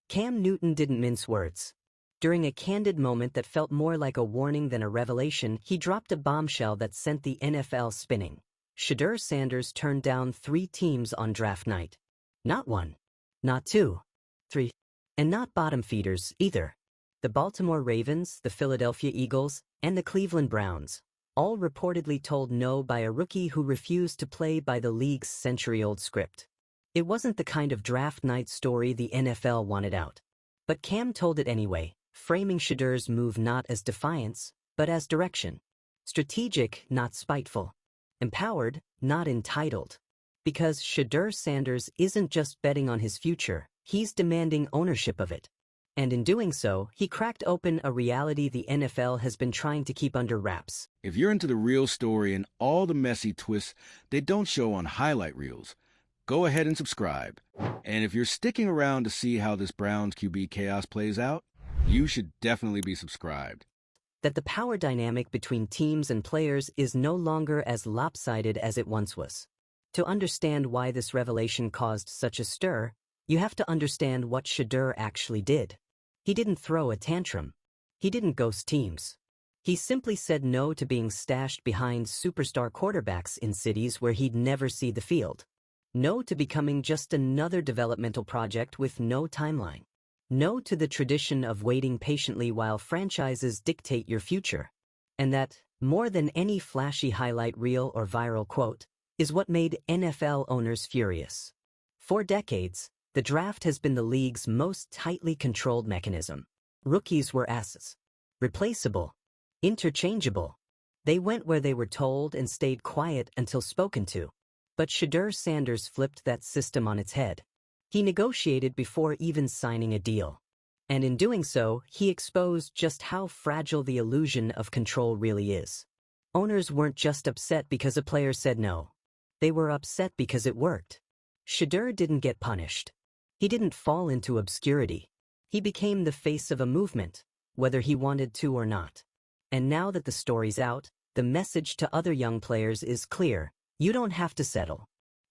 Cam Newton didn't mince words. During a candid moment that felt more like a warning than a revelation, he dropped a bombshell that sent the NFL spinning. Shedeur Sanders turned down 3 teams on draft night. Not 1. Not 2. 3. And not bottom feeders, either. The Baltimore Ravens, the Philadelphia Eagles, and the Cleveland Browns, all reportedly told no by a rookie who refused to play by the league's century-old script. It wasn't the kind of draft night story the NFL wanted out. But Cam told it anyway, framing Shedeur's move not as defiance, but as direction. Strategic, not spiteful. Empowered, not entitled. Because Shedeur Sanders isn't just betting on his future, he's demanding ownership of it. And in doing so, he cracked open a reality the NFL has been trying to keep under wraps. If you're into the real story and all the messy twists they don't show on highlight reels, go ahead and subscribe. And if you're sticking around to see how this Browns QB chaos plays out, you should definitely be subscribed. That the power dynamic between teams and players is no longer as lopsided as it once was. To understand why this revelation caused such a stir, you have to understand what Shedeur actually did. He didn't throw a tantrum. He didn't ghost teams. He simply said no to being stashed behind superstar quarterbacks in cities where he'd never see the field. No to becoming just another developmental project with no timeline. No to the tradition of waiting patiently while franchises dictate your future. And that, more than any flashy highlight reel or viral quote, is what made NFL owners furious. For decades, the draft has been the league's most tightly controlled mechanism. Rookies were assets. Replaceable. Interchangeable. They went where they were told and stayed quiet until spoken to. But Shedeur Sanders flipped that system on its head. He negotiated before even signing a deal. And in doing so, he exposed just how fragile the illusion of control really is. Owners weren't just upset because a player said no. They were upset because it worked. Shedeur didn't get punished. He didn't fall into obscurity. He became the face of a movement, whether he wanted to or not. And now that the story's out, the message to other young players is clear: you don't have to settle.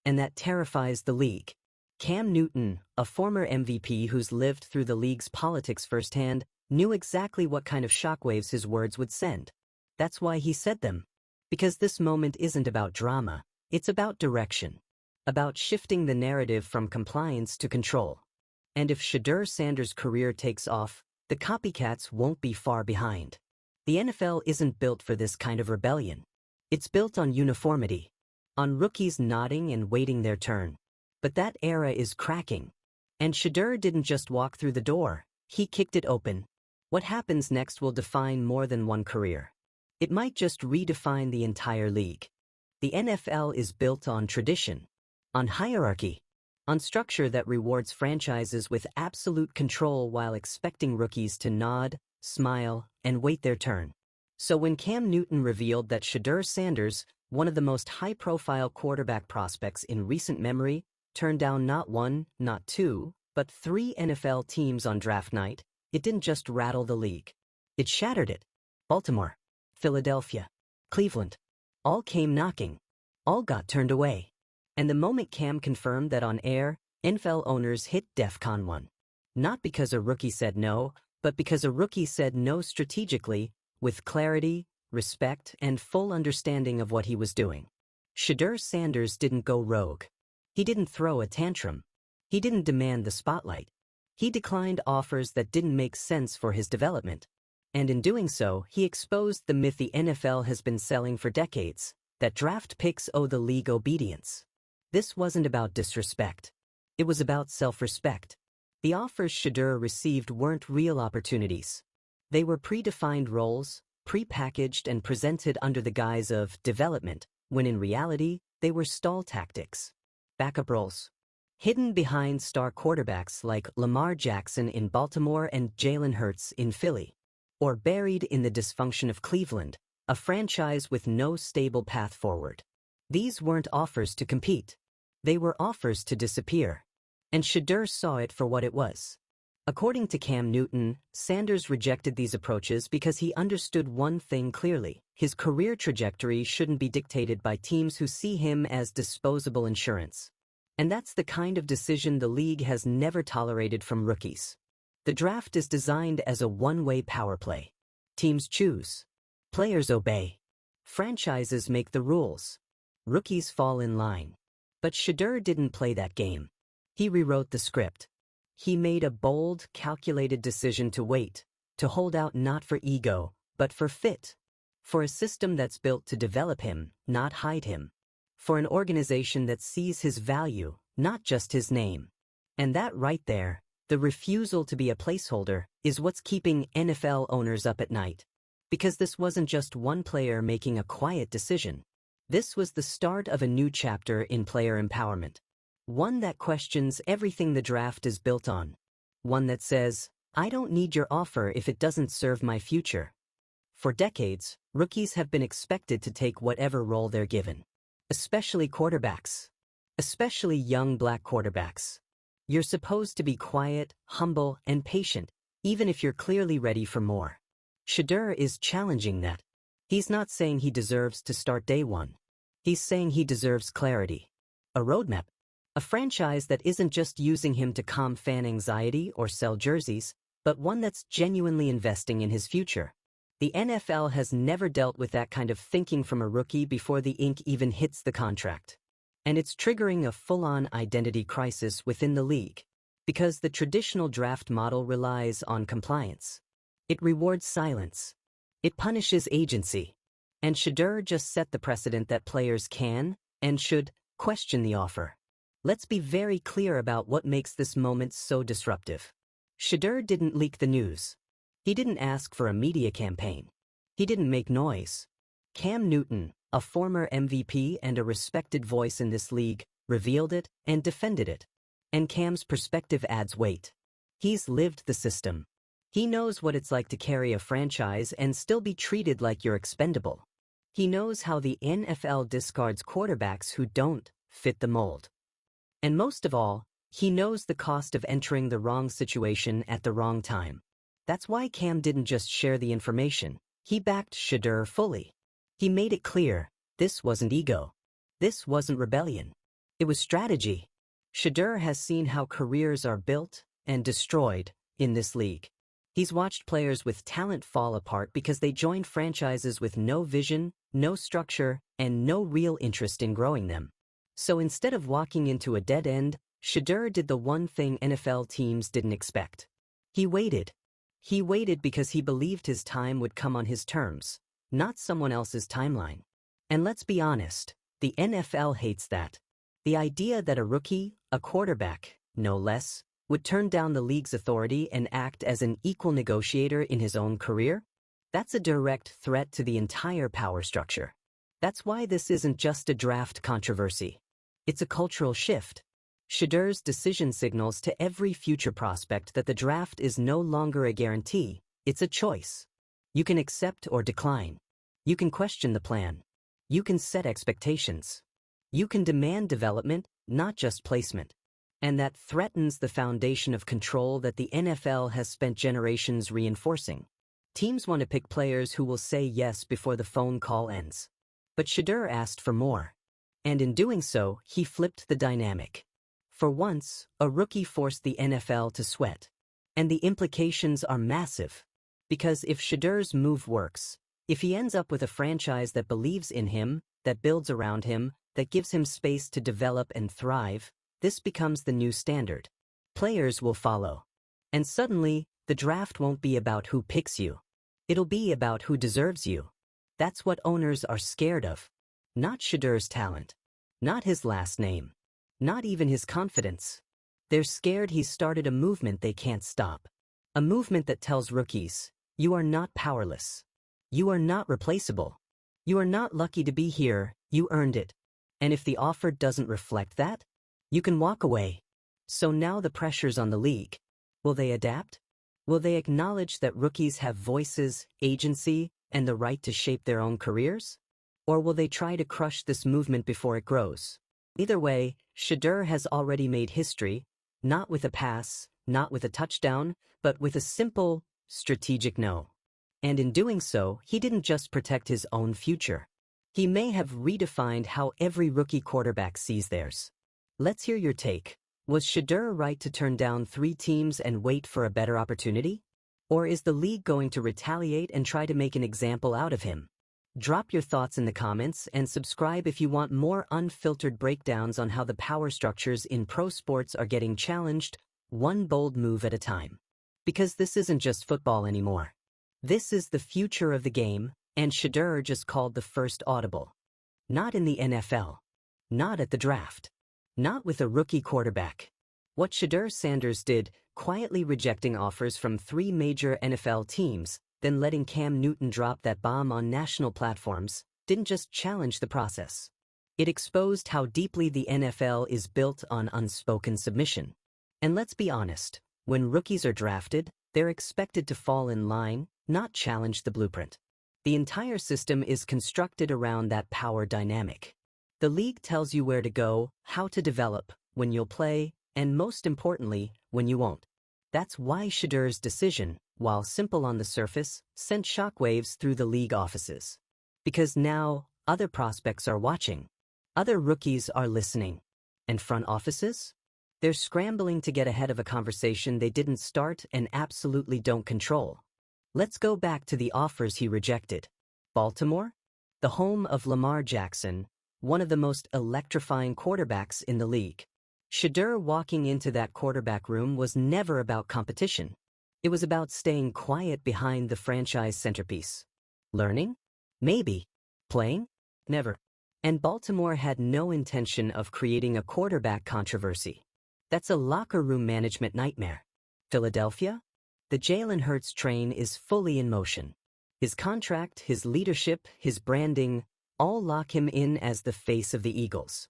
And that terrifies the league. Cam Newton, a former MVP who's lived through the league's politics firsthand, knew exactly what kind of shockwaves his words would send. That's why he said them. Because this moment isn't about drama, it's about direction. About shifting the narrative from compliance to control. And if Shedeur Sanders' career takes off, the copycats won't be far behind. The NFL isn't built for this kind of rebellion. It's built on uniformity. On rookies nodding and waiting their turn. But that era is cracking. And Shedeur didn't just walk through the door, he kicked it open. What happens next will define more than one career. It might just redefine the entire league. The NFL is built on tradition. On hierarchy. On structure that rewards franchises with absolute control while expecting rookies to nod, smile, and wait their turn. So when Cam Newton revealed that Shedeur Sanders, one of the most high-profile quarterback prospects in recent memory, turned down not 1, not 2, but 3 NFL teams on draft night, it didn't just rattle the league. It shattered it. Baltimore, Philadelphia, Cleveland. All came knocking. All got turned away. And the moment Cam confirmed that on air, NFL owners hit DEFCON 1. Not because a rookie said no, but because a rookie said no strategically, with clarity, respect, and full understanding of what he was doing. Shedeur Sanders didn't go rogue. He didn't throw a tantrum. He didn't demand the spotlight. He declined offers that didn't make sense for his development. And in doing so, he exposed the myth the NFL has been selling for decades, that draft picks owe the league obedience. This wasn't about disrespect. It was about self-respect. The offers Shedeur received weren't real opportunities. They were predefined roles, pre-packaged and presented under the guise of development, when in reality, they were stall tactics. Backup roles. Hidden behind star quarterbacks like Lamar Jackson in Baltimore and Jalen Hurts in Philly. Or buried in the dysfunction of Cleveland, a franchise with no stable path forward. These weren't offers to compete. They were offers to disappear. And Shedeur saw it for what it was. According to Cam Newton, Sanders rejected these approaches because he understood one thing clearly: his career trajectory shouldn't be dictated by teams who see him as disposable insurance. And that's the kind of decision the league has never tolerated from rookies. The draft is designed as a one-way power play. Teams choose. Players obey. Franchises make the rules. Rookies fall in line. But Shedeur didn't play that game. He rewrote the script. He made a bold, calculated decision to wait, to hold out not for ego, but for fit. For a system that's built to develop him, not hide him. For an organization that sees his value, not just his name. And that right there, the refusal to be a placeholder, is what's keeping NFL owners up at night. Because this wasn't just one player making a quiet decision. This was the start of a new chapter in player empowerment. One that questions everything the draft is built on. One that says, I don't need your offer if it doesn't serve my future. For decades, rookies have been expected to take whatever role they're given. Especially quarterbacks. Especially young black quarterbacks. You're supposed to be quiet, humble, and patient, even if you're clearly ready for more. Shedeur is challenging that. He's not saying he deserves to start day one. He's saying he deserves clarity. A roadmap. A franchise that isn't just using him to calm fan anxiety or sell jerseys, but one that's genuinely investing in his future. The NFL has never dealt with that kind of thinking from a rookie before the ink even hits the contract. And it's triggering a full-on identity crisis within the league, because the traditional draft model relies on compliance. It rewards silence. It punishes agency. And Shedeur just set the precedent that players can, and should, question the offer. Let's be very clear about what makes this moment so disruptive. Shedeur didn't leak the news. He didn't ask for a media campaign. He didn't make noise. Cam Newton, a former MVP and a respected voice in this league, revealed it and defended it. And Cam's perspective adds weight. He's lived the system. He knows what it's like to carry a franchise and still be treated like you're expendable. He knows how the NFL discards quarterbacks who don't fit the mold. And most of all, he knows the cost of entering the wrong situation at the wrong time. That's why Cam didn't just share the information. He backed Shedeur fully. He made it clear, this wasn't ego. This wasn't rebellion. It was strategy. Shedeur has seen how careers are built and destroyed in this league. He's watched players with talent fall apart because they joined franchises with no vision, no structure, and no real interest in growing them. So instead of walking into a dead end, Shedeur did the one thing NFL teams didn't expect. He waited. He waited because he believed his time would come on his terms, not someone else's timeline. And let's be honest, the NFL hates that. The idea that a rookie, a quarterback, no less, would turn down the league's authority and act as an equal negotiator in his own career? That's a direct threat to the entire power structure. That's why this isn't just a draft controversy. It's a cultural shift. Shedeur's decision signals to every future prospect that the draft is no longer a guarantee, it's a choice. You can accept or decline. You can question the plan. You can set expectations. You can demand development, not just placement. And that threatens the foundation of control that the NFL has spent generations reinforcing. Teams want to pick players who will say yes before the phone call ends. But Shedeur asked for more. And in doing so, he flipped the dynamic. For once, a rookie forced the NFL to sweat. And the implications are massive. Because if Shedeur's move works, if he ends up with a franchise that believes in him, that builds around him, that gives him space to develop and thrive, this becomes the new standard. Players will follow. And suddenly, the draft won't be about who picks you. It'll be about who deserves you. That's what owners are scared of. Not Shedeur's talent. Not his last name. Not even his confidence. They're scared he's started a movement they can't stop. A movement that tells rookies, you are not powerless. You are not replaceable. You are not lucky to be here, you earned it. And if the offer doesn't reflect that, you can walk away. So now the pressure's on the league. Will they adapt? Will they acknowledge that rookies have voices, agency, and the right to shape their own careers? Or will they try to crush this movement before it grows? Either way, Shedeur has already made history, not with a pass, not with a touchdown, but with a simple, strategic no. And in doing so, he didn't just protect his own future. He may have redefined how every rookie quarterback sees theirs. Let's hear your take. Was Shadur right to turn down 3 teams and wait for a better opportunity? Or is the league going to retaliate and try to make an example out of him? Drop your thoughts in the comments and subscribe if you want more unfiltered breakdowns on how the power structures in pro sports are getting challenged, one bold move at a time. Because this isn't just football anymore. This is the future of the game, and Shadur just called the first audible. Not in the NFL. Not at the draft. Not with a rookie quarterback. What Shadur Sanders did, quietly rejecting offers from 3 major NFL teams, then letting Cam Newton drop that bomb on national platforms, didn't just challenge the process. It exposed how deeply the NFL is built on unspoken submission. And let's be honest, when rookies are drafted, they're expected to fall in line, not challenge the blueprint. The entire system is constructed around that power dynamic. The league tells you where to go, how to develop, when you'll play, and most importantly, when you won't. That's why Shadur's decision, while simple on the surface, sent shockwaves through the league offices. Because now, other prospects are watching. Other rookies are listening. And front offices? They're scrambling to get ahead of a conversation they didn't start and absolutely don't control. Let's go back to the offers he rejected. Baltimore? The home of Lamar Jackson, one of the most electrifying quarterbacks in the league. Shadur walking into that quarterback room was never about competition. It was about staying quiet behind the franchise centerpiece. Learning? Maybe. Playing? Never. And Baltimore had no intention of creating a quarterback controversy. That's a locker room management nightmare. Philadelphia? The Jalen Hurts train is fully in motion. His contract, his leadership, his branding, all lock him in as the face of the Eagles.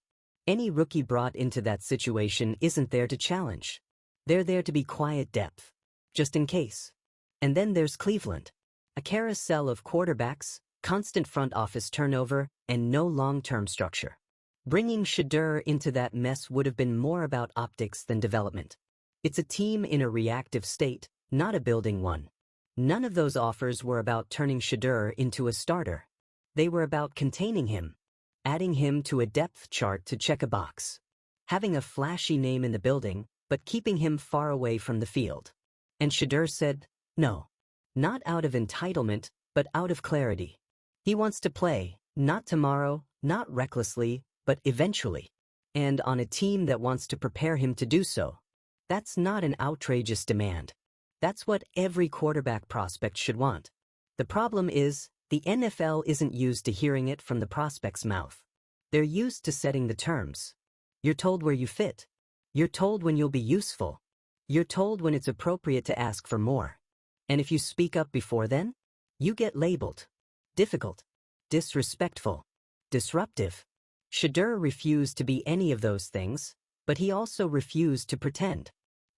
Any rookie brought into that situation isn't there to challenge. They're there to be quiet depth, just in case. And then there's Cleveland. A carousel of quarterbacks, constant front office turnover, and no long-term structure. Bringing Shadur into that mess would have been more about optics than development. It's a team in a reactive state, not a building one. None of those offers were about turning Shadur into a starter. They were about containing him, adding him to a depth chart to check a box, having a flashy name in the building, but keeping him far away from the field. And Shadur said, no. Not out of entitlement, but out of clarity. He wants to play, not tomorrow, not recklessly, but eventually. And on a team that wants to prepare him to do so. That's not an outrageous demand. That's what every quarterback prospect should want. The problem is, the NFL isn't used to hearing it from the prospect's mouth. They're used to setting the terms. You're told where you fit. You're told when you'll be useful. You're told when it's appropriate to ask for more. And if you speak up before then, you get labeled difficult, disrespectful, disruptive. Shadur refused to be any of those things, but he also refused to pretend.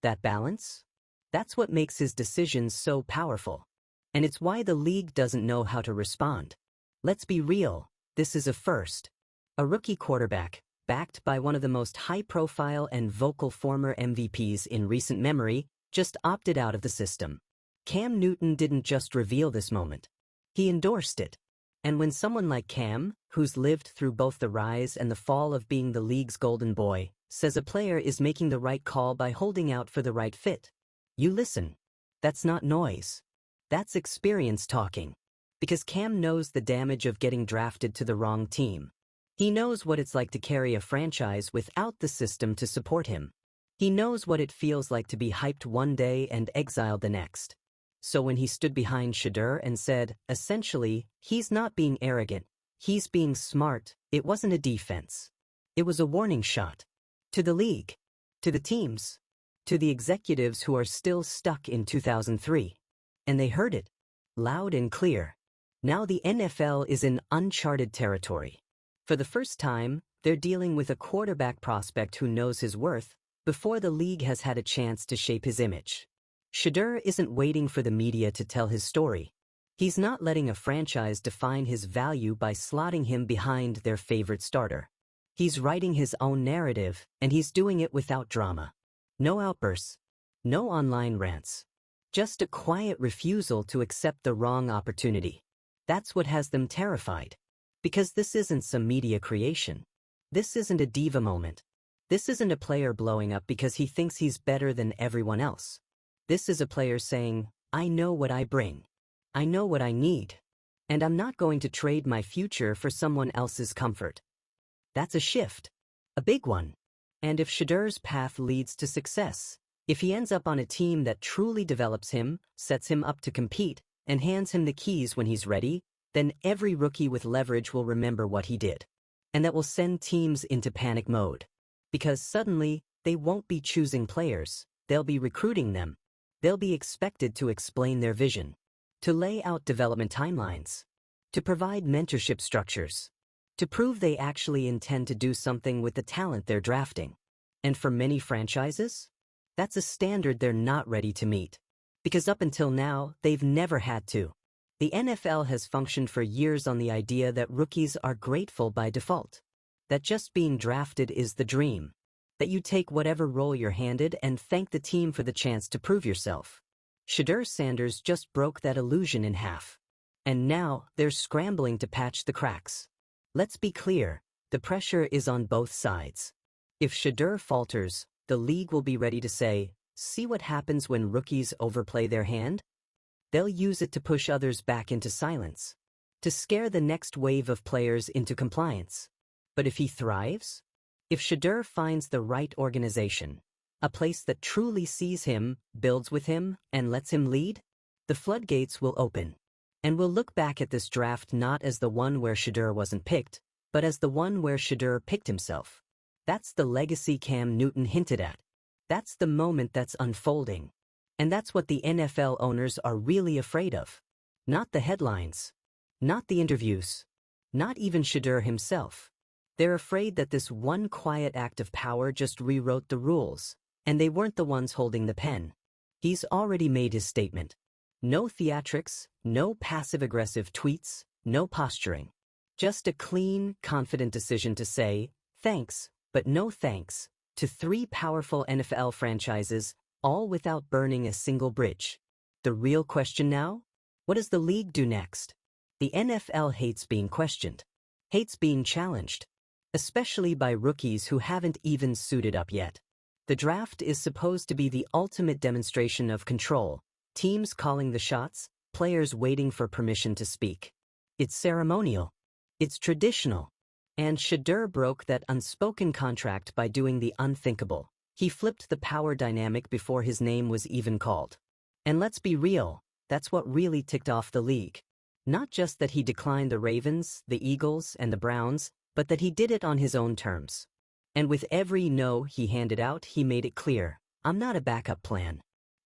That balance? That's what makes his decisions so powerful. And it's why the league doesn't know how to respond. Let's be real, this is a first. A rookie quarterback, backed by one of the most high-profile and vocal former MVPs in recent memory, just opted out of the system. Cam Newton didn't just reveal this moment. He endorsed it. And when someone like Cam, who's lived through both the rise and the fall of being the league's golden boy, says a player is making the right call by holding out for the right fit, you listen. That's not noise. That's experience talking. Because Cam knows the damage of getting drafted to the wrong team. He knows what it's like to carry a franchise without the system to support him. He knows what it feels like to be hyped one day and exiled the next. So when he stood behind Shadur and said, essentially, he's not being arrogant, he's being smart, it wasn't a defense. It was a warning shot. To the league. To the teams. To the executives who are still stuck in 2003. And they heard it. Loud and clear. Now the NFL is in uncharted territory. For the first time, they're dealing with a quarterback prospect who knows his worth before the league has had a chance to shape his image. Shadur isn't waiting for the media to tell his story. He's not letting a franchise define his value by slotting him behind their favorite starter. He's writing his own narrative, and he's doing it without drama. No outbursts. No online rants. Just a quiet refusal to accept the wrong opportunity. That's what has them terrified. Because this isn't some media creation. This isn't a diva moment. This isn't a player blowing up because he thinks he's better than everyone else. This is a player saying, I know what I bring. I know what I need. And I'm not going to trade my future for someone else's comfort. That's a shift. A big one. And if Shedur's path leads to success, if he ends up on a team that truly develops him, sets him up to compete, and hands him the keys when he's ready, then every rookie with leverage will remember what he did. And that will send teams into panic mode. Because suddenly, they won't be choosing players, they'll be recruiting them. They'll be expected to explain their vision, to lay out development timelines, to provide mentorship structures, to prove they actually intend to do something with the talent they're drafting. And for many franchises, that's a standard they're not ready to meet. Because up until now, they've never had to. The NFL has functioned for years on the idea that rookies are grateful by default. That just being drafted is the dream. That you take whatever role you're handed and thank the team for the chance to prove yourself. Shedeur Sanders just broke that illusion in half. And now, they're scrambling to patch the cracks. Let's be clear, the pressure is on both sides. If Shedeur falters, the league will be ready to say, see what happens when rookies overplay their hand? They'll use it to push others back into silence, to scare the next wave of players into compliance. But if he thrives? If Shedeur finds the right organization, a place that truly sees him, builds with him, and lets him lead, the floodgates will open. And we'll look back at this draft not as the one where Shedeur wasn't picked, but as the one where Shedeur picked himself. That's the legacy Cam Newton hinted at. That's the moment that's unfolding. And that's what the NFL owners are really afraid of. Not the headlines. Not the interviews. Not even Shedeur himself. They're afraid that this one quiet act of power just rewrote the rules, and they weren't the ones holding the pen. He's already made his statement. No theatrics, no passive-aggressive tweets, no posturing. Just a clean, confident decision to say, thanks, but no thanks, to 3 powerful NFL franchises, all without burning a single bridge. The real question now? What does the league do next? The NFL hates being questioned, hates being challenged, especially by rookies who haven't even suited up yet. The draft is supposed to be the ultimate demonstration of control, teams calling the shots, players waiting for permission to speak. It's ceremonial. It's traditional. And Shedeur broke that unspoken contract by doing the unthinkable. He flipped the power dynamic before his name was even called. And let's be real, that's what really ticked off the league. Not just that he declined the Ravens, the Eagles, and the Browns, but that he did it on his own terms. And with every no he handed out, he made it clear, I'm not a backup plan.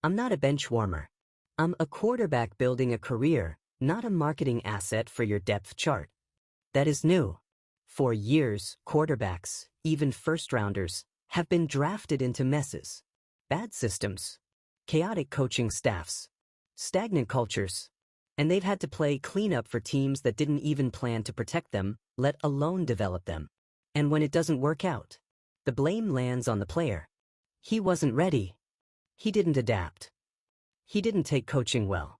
I'm not a bench warmer. I'm a quarterback building a career, not a marketing asset for your depth chart. That is new. For years, quarterbacks, even first-rounders, have been drafted into messes. Bad systems, chaotic coaching staffs, stagnant cultures. And they've had to play cleanup for teams that didn't even plan to protect them, let alone develop them. And when it doesn't work out, the blame lands on the player. He wasn't ready. He didn't adapt. He didn't take coaching well.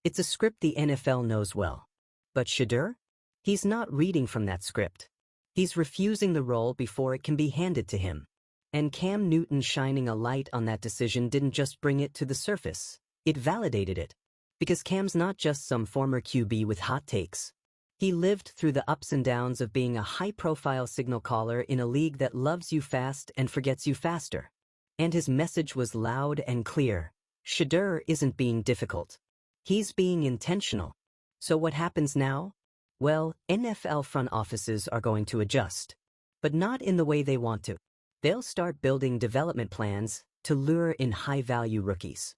It's a script the NFL knows well. But Shedeur? He's not reading from that script. He's refusing the role before it can be handed to him. And Cam Newton shining a light on that decision didn't just bring it to the surface. It validated it. Because Cam's not just some former QB with hot takes. He lived through the ups and downs of being a high-profile signal caller in a league that loves you fast and forgets you faster. And his message was loud and clear. Shedeur isn't being difficult. He's being intentional. So what happens now? Well, NFL front offices are going to adjust. But not in the way they want to. They'll start building development plans to lure in high-value rookies.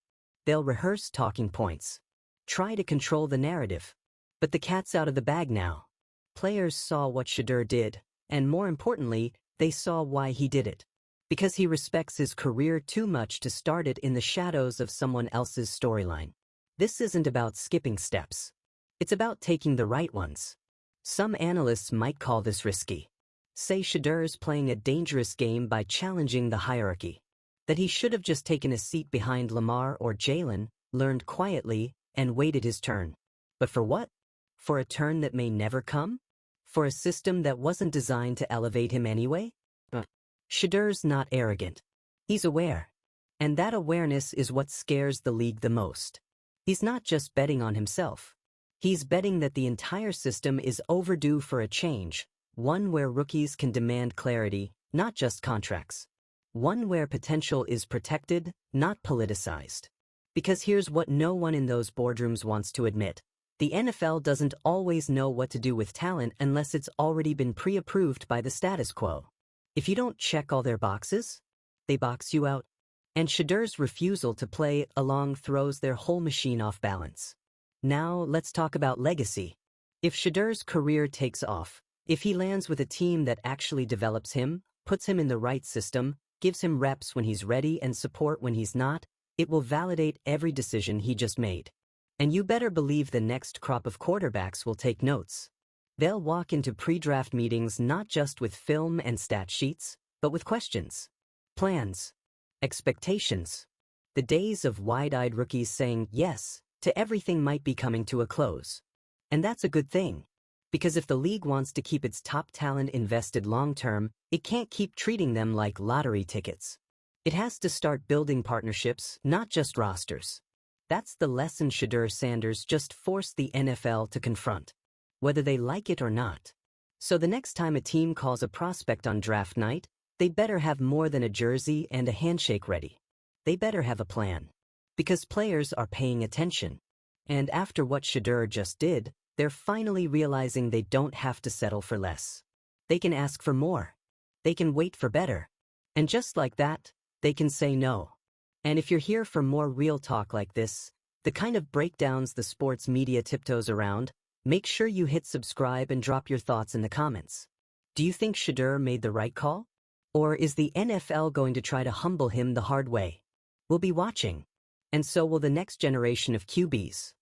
They'll rehearse talking points. Try to control the narrative. But the cat's out of the bag now. Players saw what Shedeur did, and more importantly, they saw why he did it. Because he respects his career too much to start it in the shadows of someone else's storyline. This isn't about skipping steps. It's about taking the right ones. Some analysts might call this risky. Say Shedeur's playing a dangerous game by challenging the hierarchy. That he should have just taken a seat behind Lamar or Jalen, learned quietly, and waited his turn. But for what? For a turn that may never come? For a system that wasn't designed to elevate him anyway? Shedur's not arrogant. He's aware. And that awareness is what scares the league the most. He's not just betting on himself. He's betting that the entire system is overdue for a change, one where rookies can demand clarity, not just contracts. One where potential is protected, not politicized. Because here's what no one in those boardrooms wants to admit. The NFL doesn't always know what to do with talent unless it's already been pre-approved by the status quo. If you don't check all their boxes, they box you out. And Shedur's refusal to play along throws their whole machine off balance. Now let's talk about legacy. If Shedur's career takes off, if he lands with a team that actually develops him, puts him in the right system, gives him reps when he's ready and support when he's not, it will validate every decision he just made. And you better believe the next crop of quarterbacks will take notes. They'll walk into pre-draft meetings not just with film and stat sheets, but with questions, plans, expectations. The days of wide-eyed rookies saying yes to everything might be coming to a close. And that's a good thing. Because if the league wants to keep its top talent invested long-term, it can't keep treating them like lottery tickets. It has to start building partnerships, not just rosters. That's the lesson Shedeur Sanders just forced the NFL to confront, whether they like it or not. So the next time a team calls a prospect on draft night, they better have more than a jersey and a handshake ready. They better have a plan. Because players are paying attention. And after what Shedeur just did, they're finally realizing they don't have to settle for less. They can ask for more. They can wait for better. And just like that, they can say no. And if you're here for more real talk like this, the kind of breakdowns the sports media tiptoes around, make sure you hit subscribe and drop your thoughts in the comments. Do you think Shedeur made the right call? Or is the NFL going to try to humble him the hard way? We'll be watching. And so will the next generation of QBs.